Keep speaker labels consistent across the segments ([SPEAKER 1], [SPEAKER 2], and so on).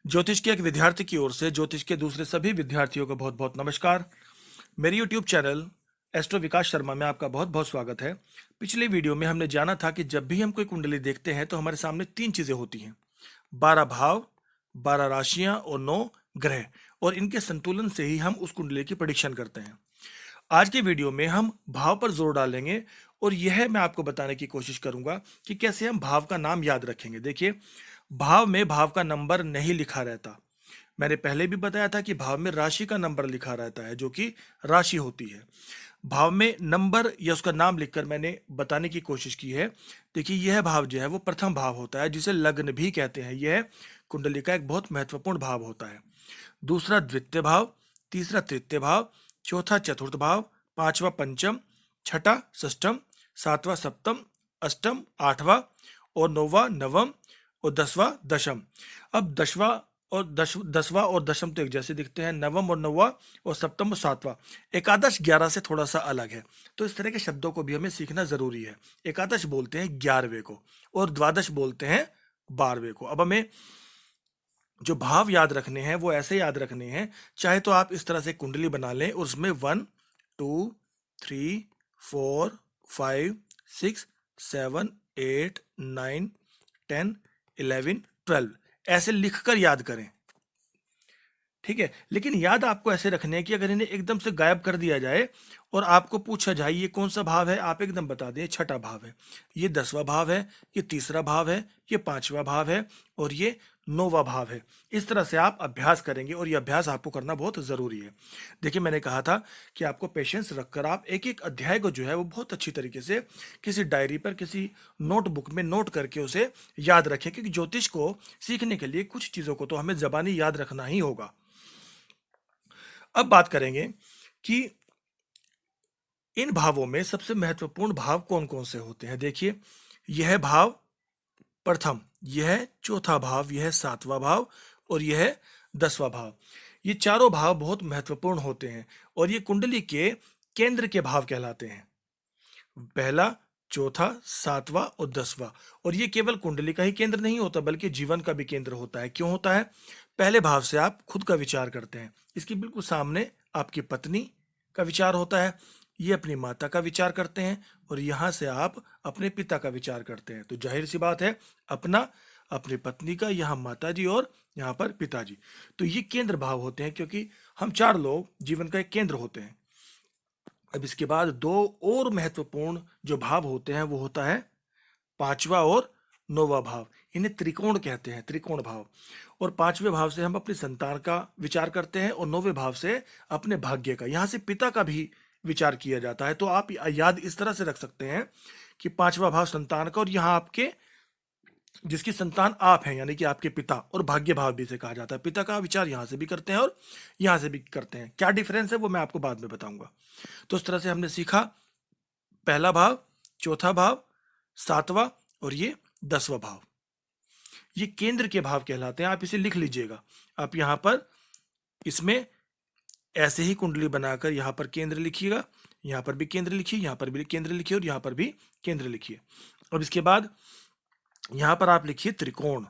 [SPEAKER 1] ज्योतिष के एक विद्यार्थी की ओर से ज्योतिष के दूसरे सभी विद्यार्थियों को बहुत बहुत नमस्कार। मेरे यूट्यूब चैनल एस्ट्रो विकास शर्मा में आपका बहुत बहुत स्वागत है। पिछले वीडियो में हमने जाना था कि जब भी हम कोई कुंडली देखते हैं तो हमारे सामने तीन चीजें होती हैं: 12 भाव, 12 राशियां और 9 ग्रह, और इनके संतुलन से ही हम उस कुंडली की प्रेडिक्शन करते हैं। आज के वीडियो में हम भाव पर जोर डालेंगे और यह मैं आपको बताने की कोशिश करूंगा कि कैसे हम भाव का नाम याद रखेंगे। देखिए, भाव में भाव का नंबर नहीं लिखा रहता। मैंने पहले भी बताया था कि भाव में राशि का नंबर लिखा रहता है, जो कि राशि होती है। भाव में नंबर या उसका नाम लिखकर मैंने बताने की कोशिश की है। देखिए, यह भाव जो है वो प्रथम भाव होता है, जिसे लग्न भी कहते हैं। यह कुंडली का एक बहुत महत्वपूर्ण भाव होता है। दूसरा द्वितीय भाव, तीसरा तृतीय भाव, चौथा चतुर्थ भाव, पांचवा पंचम, छठा षष्ठम, सातवां सप्तम, अष्टम आठवां, और नौवां नवम, और दसवां दशम। अब दसवां और दशम तो एक जैसे दिखते हैं, नवम और नौवां और सप्तम और सातवां। एकादश 11 से थोड़ा सा अलग है, तो इस तरह के शब्दों को भी हमें सीखना जरूरी है। एकादश बोलते हैं 11वें को, और द्वादश बोलते हैं 12वें को। अब हमें जो भाव याद रखने हैं वो ऐसे याद रखने हैं, चाहे तो आप इस तरह से कुंडली बना लें और उसमें 1 2 3 4 5 6 7 8 9 10 11 12 ऐसे लिखकर याद करें। ठीक है, लेकिन याद आपको ऐसे रखने हैं कि अगर इन्हें एकदम से गायब कर दिया जाए और आपको पूछा जाए ये कौन सा भाव है, आप एकदम बता दें छठा भाव है, ये 10वां भाव है, ये तीसरा भाव है, ये 5वां भाव है, और ये 9वां भाव है। इस तरह से आप अभ्यास करेंगे और ये अभ्यास आपको करना बहुत जरूरी है। देखिए, मैंने कहा था कि आपको पेशेंस रखकर आप एक एक अध्याय को जो है वो बहुत अच्छी तरीके से किसी डायरी पर, किसी नोटबुक में नोट करके उसे याद रखें, क्योंकि ज्योतिष को सीखने के लिए कुछ चीजों को तो हमें जबानी याद रखना ही होगा। अब बात करेंगे कि इन भावों में सबसे महत्वपूर्ण भाव कौन कौन से होते हैं। देखिए, यह भाव प्रथम, यह चौथा भाव, यह सातवां भाव, और यह 10वां भाव। ये चारों भाव बहुत महत्वपूर्ण होते हैं और ये कुंडली के केंद्र के भाव कहलाते हैं। पहला, चौथा, सातवां और 10वां। और ये केवल कुंडली का ही केंद्र नहीं होता, बल्कि जीवन का भी केंद्र होता है। क्यों होता है? पहले भाव से आप खुद का विचार करते हैं, इसके बिल्कुल सामने आपकी पत्नी का विचार होता है, ये अपनी माता का विचार करते हैं, और यहां से आप अपने पिता का विचार करते हैं। तो जाहिर सी बात है, अपना, अपनी पत्नी का, यहाँ माता जी और यहाँ पर पिताजी। तो ये केंद्र भाव होते हैं, क्योंकि हम चार लोग जीवन का एक केंद्र होते हैं। अब इसके बाद दो और महत्वपूर्ण जो भाव होते हैं वो होता है पांचवा और 9वां भाव। इन्हें त्रिकोण कहते हैं, त्रिकोण भाव। और पांचवें भाव से हम अपनी संतान का विचार करते हैं, और 9वें भाव से अपने भाग्य का, यहां से पिता का भी विचार किया जाता है। तो आप याद इस तरह से रख सकते हैं कि पांचवा भाव संतान का, और यहाँ आपके जिसकी संतान आप हैं, यानी कि आपके पिता, और भाग्य भाव भी से कहा जाता है। पिता का विचार यहां से भी करते हैं और यहां से भी करते हैं। क्या डिफरेंस है वो मैं आपको बाद में बताऊंगा। तो इस तरह से हमने सीखा पहला भाव, चौथा भाव, सातवां और ये 10वां भाव। ये केंद्र के भाव कहलाते हैं। आप इसे लिख लीजिएगा। आप यहां पर इसमें ऐसे ही कुंडली बनाकर यहां पर केंद्र लिखिएगा, यहां पर भी केंद्र लिखिए, यहां पर भी केंद्र लिखिए, और यहां पर भी केंद्र लिखिए। अब इसके बाद यहां पर आप लिखिए त्रिकोण,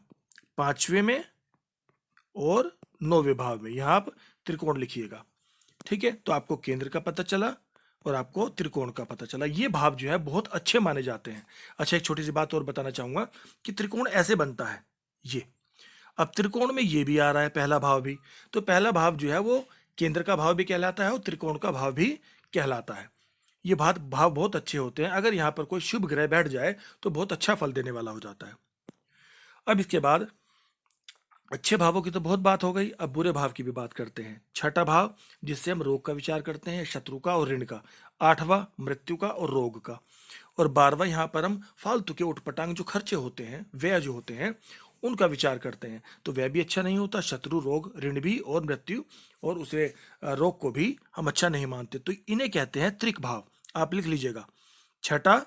[SPEAKER 1] पांचवें में और 9वें भाव में यहां आप त्रिकोण लिखिएगा। ठीक है, तो आपको केंद्र का पता चला और आपको त्रिकोण का पता चला। ये भाव जो है बहुत अच्छे माने जाते हैं। अच्छा, एक छोटी सी बात और बताना चाहूंगा कि त्रिकोण ऐसे बनता है ये। अब त्रिकोण में ये भी आ रहा है पहला भाव भी, तो पहला भाव जो है वो केंद्र का भाव भी कहलाता है और त्रिकोण का भाव भी कहलाता है। ये भाव बहुत अच्छे होते हैं। अगर यहाँ पर कोई शुभ ग्रह बैठ जाए तो बहुत अच्छा फल देने वाला हो जाता है। अब इसके बाद अच्छे भावों की तो बहुत बात हो गई, अब बुरे भाव की भी बात करते हैं। छठा भाव, जिससे हम रोग का विचार करते हैं, शत्रु का और ऋण का। आठवां, मृत्यु का और रोग का। और 12वां, यहाँ पर हम फालतू के उठपटांग जो खर्चे होते हैं, व्यय जो होते हैं, उनका विचार करते हैं। तो व्यय भी अच्छा नहीं होता, शत्रु, रोग, ऋण भी, और मृत्यु, और उसे रोग को भी हम अच्छा नहीं मानते। तो इन्हें कहते हैं त्रिक भाव। आप लिख लीजिएगा, छठा,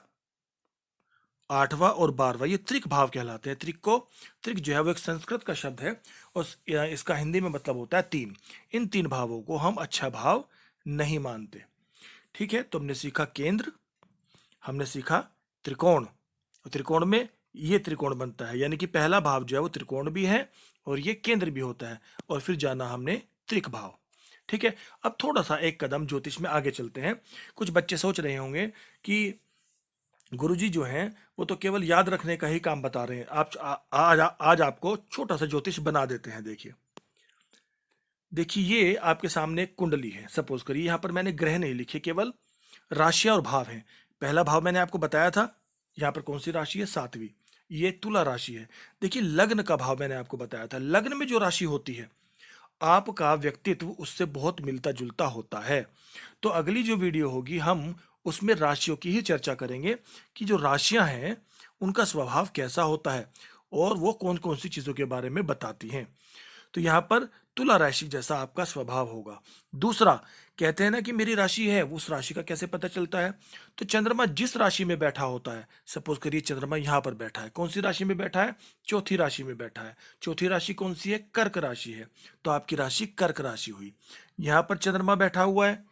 [SPEAKER 1] आठवां और 12वां, ये त्रिक भाव कहलाते हैं। त्रिक जो है वो एक संस्कृत का शब्द है, और इसका हिंदी में मतलब होता है तीन। इन तीन भावों को हम अच्छा भाव नहीं मानते। ठीक है, तो हमने सीखा केंद्र, हमने सीखा त्रिकोण, और त्रिकोण में ये त्रिकोण बनता है, यानी कि पहला भाव जो है वो त्रिकोण भी है और ये केंद्र भी होता है, और फिर जाना हमने त्रिक भाव। ठीक है, अब थोड़ा सा एक कदम ज्योतिष में आगे चलते हैं। कुछ बच्चे सोच रहे होंगे कि गुरुजी जो हैं वो तो केवल याद रखने का ही काम बता रहे हैं, आज आपको छोटा सा ज्योतिष बना देते हैं। देखिए देखिए, ये आपके सामने एक कुंडली है। सपोज करिए यहाँ पर मैंने ग्रह नहीं लिखे, केवल राशियां और भाव हैं। पहला भाव मैंने आपको बताया था, यहाँ पर कौन सी राशि है, सातवीं, ये तुला राशि है। देखिए लग्न का भाव मैंने आपको बताया था, लग्न में जो राशि होती है आपका व्यक्तित्व उससे बहुत मिलता जुलता होता है। तो अगली जो वीडियो होगी हम उसमें राशियों की ही चर्चा करेंगे कि जो राशियां हैं उनका स्वभाव कैसा होता है और वो कौन कौन सी चीजों के बारे में बताती हैं। तो यहाँ पर तुला राशि जैसा आपका स्वभाव होगा। दूसरा, कहते हैं ना कि मेरी राशि है, उस राशि का कैसे पता चलता है? तो चंद्रमा जिस राशि में बैठा होता है, सपोज करिए चंद्रमा यहाँ पर बैठा है, कौन सी राशि में बैठा है? चौथी राशि में बैठा है। चौथी राशि कौन सी है? कर्क राशि है। तो आपकी राशि कर्क राशि हुई। यहाँ पर चंद्रमा बैठा हुआ है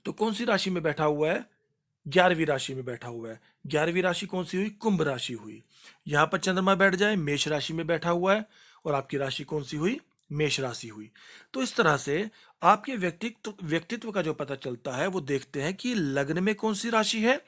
[SPEAKER 1] तो कौन सी राशि में बैठा हुआ है? 11वीं राशि में बैठा हुआ है। 11वीं राशि कौन सी हुई? कुंभ राशि हुई। यहाँ पर चंद्रमा बैठ जाए, मेष राशि में बैठा हुआ है, और आपकी राशि कौन सी हुई? मेष राशि हुई। तो इस तरह से आपके व्यक्तित्व का जो पता चलता है वो देखते हैं कि लग्न में कौन सी राशि है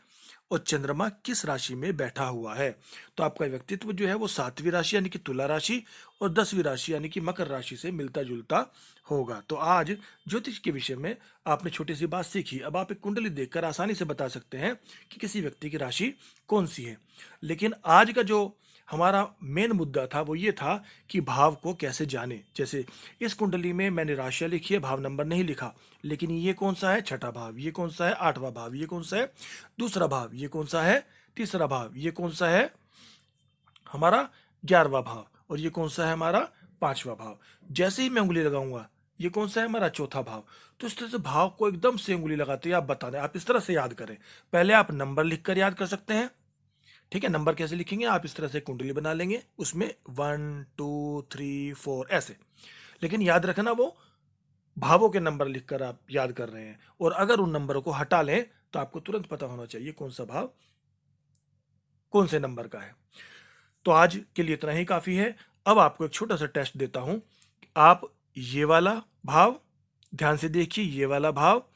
[SPEAKER 1] और चंद्रमा किस राशि में बैठा हुआ है। तो आपका व्यक्तित्व जो है वो 7वीं राशि यानी कि तुला राशि और 10वीं राशि यानी कि मकर राशि से मिलता जुलता होगा। तो आज ज्योतिष के विषय में आपने छोटी सी बात सीखी। अब आप एक कुंडली देखकर आसानी से बता सकते हैं कि किसी व्यक्ति की राशि कौन सी है। लेकिन आज का जो हमारा मेन मुद्दा था वो ये था कि भाव को कैसे जाने। जैसे इस कुंडली में मैंने राशियां लिखी है, भाव नंबर नहीं लिखा, लेकिन ये कौन सा है? छठा भाव। ये कौन सा है? 8वां भाव। ये कौन सा है? दूसरा भाव। ये कौन सा है? तीसरा भाव। ये कौन सा है? हमारा 11वां भाव। और ये कौन सा है? हमारा 5वां भाव। जैसे ही मैं उंगली लगाऊंगा, ये कौन सा है? हमारा चौथा भाव। तो इस तरह से भाव को एकदम से उंगली लगाते हैं आप बताने, आप इस तरह से याद करें। पहले आप नंबर लिखकर याद कर सकते हैं। ठीक है, नंबर कैसे लिखेंगे? आप इस तरह से कुंडली बना लेंगे, उसमें 1 2 3 4 ऐसे। लेकिन याद रखना वो भावों के नंबर लिखकर आप याद कर रहे हैं, और अगर उन नंबरों को हटा लें तो आपको तुरंत पता होना चाहिए कौन सा भाव कौन से नंबर का है। तो आज के लिए इतना ही काफी है। अब आपको एक छोटा सा टेस्ट देता हूं। आप ये वाला भाव ध्यान से देखिए, ये वाला भाव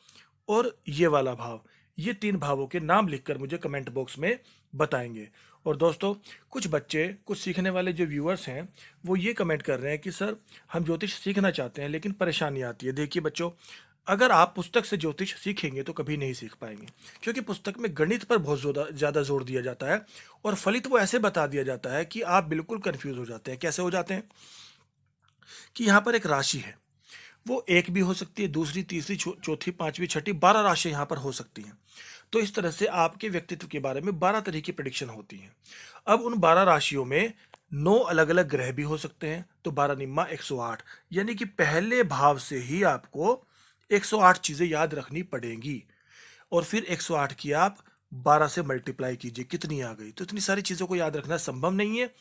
[SPEAKER 1] और ये वाला भाव, ये 3 भावों के नाम लिखकर मुझे कमेंट बॉक्स में बताएंगे। और दोस्तों, कुछ बच्चे, कुछ सीखने वाले जो व्यूअर्स हैं वो ये कमेंट कर रहे हैं कि सर हम ज्योतिष सीखना चाहते हैं लेकिन परेशानी आती है। देखिए बच्चों, अगर आप पुस्तक से ज्योतिष सीखेंगे तो कभी नहीं सीख पाएंगे, क्योंकि पुस्तक में गणित पर बहुत ज़्यादा जोर दिया जाता है और फलित वो ऐसे बता दिया जाता है कि आप बिल्कुल कंफ्यूज हो जाते हैं। कैसे हो जाते हैं? कि यहाँ पर एक राशि है, वो एक भी हो सकती है, दूसरी, तीसरी, चौथी, पांचवी, छठी, 12 राशियां यहाँ पर हो सकती हैं। तो इस तरह से आपके व्यक्तित्व के बारे में 12 तरह की प्रेडिक्शन होती हैं। अब उन 12 राशियों में 9 अलग अलग ग्रह भी हो सकते हैं। तो 12 निम्मा 108, यानी कि पहले भाव से ही आपको 108 चीजें याद रखनी पड़ेंगी। और फिर 108 की आप 12 से मल्टीप्लाई कीजिए, कितनी आ गई। तो इतनी सारी चीजों को याद रखना संभव नहीं है।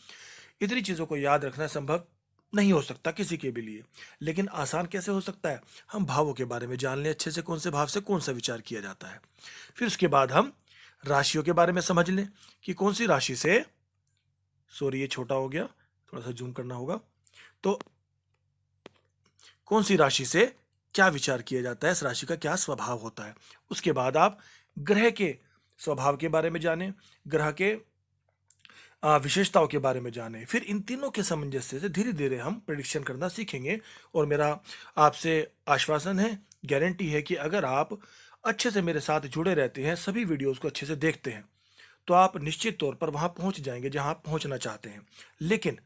[SPEAKER 1] इतनी चीजों को याद रखना संभव नहीं हो सकता किसी के भी लिए। लेकिन आसान कैसे हो सकता है? हम भावों के बारे में जान लें अच्छे से, कौन से भाव से कौन सा विचार किया जाता है। फिर उसके बाद हम राशियों के बारे में समझ लें कि कौन सी राशि से, सॉरी ये छोटा हो गया, थोड़ा सा जूम करना होगा। तो कौन सी राशि से क्या विचार किया जाता है, इस राशि का क्या स्वभाव होता है। उसके बाद आप ग्रह के स्वभाव के बारे में जानें, ग्रह के विशेषताओं के बारे में जानें। फिर इन तीनों के सामंजस्य से धीरे धीरे हम प्रेडिक्शन करना सीखेंगे। और मेरा आपसे आश्वासन है, गारंटी है कि अगर आप अच्छे से मेरे साथ जुड़े रहते हैं, सभी वीडियोस को अच्छे से देखते हैं, तो आप निश्चित तौर पर वहां पहुंच जाएंगे जहां आप पहुंचना चाहते हैं। लेकिन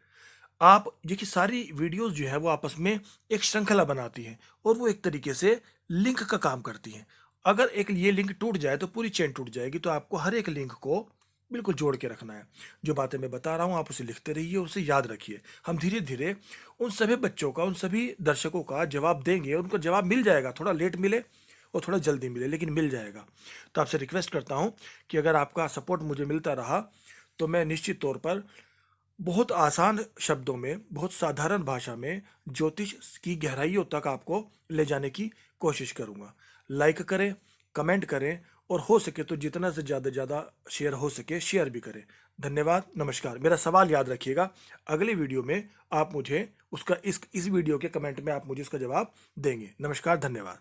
[SPEAKER 1] आप देखिए, सारी वीडियोस जो है वो आपस में एक श्रृंखला बनाती हैं और वो एक तरीके से लिंक का काम करती हैं। अगर एक ये लिंक टूट जाए तो पूरी चेन टूट जाएगी। तो आपको हर एक लिंक को बिल्कुल जोड़ के रखना है। जो बातें मैं बता रहा हूँ आप उसे लिखते रहिए, उसे याद रखिए। हम धीरे धीरे उन सभी बच्चों का, उन सभी दर्शकों का जवाब देंगे। उनको जवाब मिल जाएगा, थोड़ा लेट मिले और थोड़ा जल्दी मिले, लेकिन मिल जाएगा। तो आपसे रिक्वेस्ट करता हूँ कि अगर आपका सपोर्ट मुझे मिलता रहा तो मैं निश्चित तौर पर बहुत आसान शब्दों में, बहुत साधारण भाषा में ज्योतिष की गहराइयों तक आपको ले जाने की कोशिश करूंगा। लाइक करें, कमेंट करें, और हो सके तो जितना से ज़्यादा शेयर हो सके शेयर भी करें। धन्यवाद, नमस्कार। मेरा सवाल याद रखिएगा, अगली वीडियो में आप मुझे उसका इस वीडियो के कमेंट में आप मुझे उसका जवाब देंगे। नमस्कार, धन्यवाद।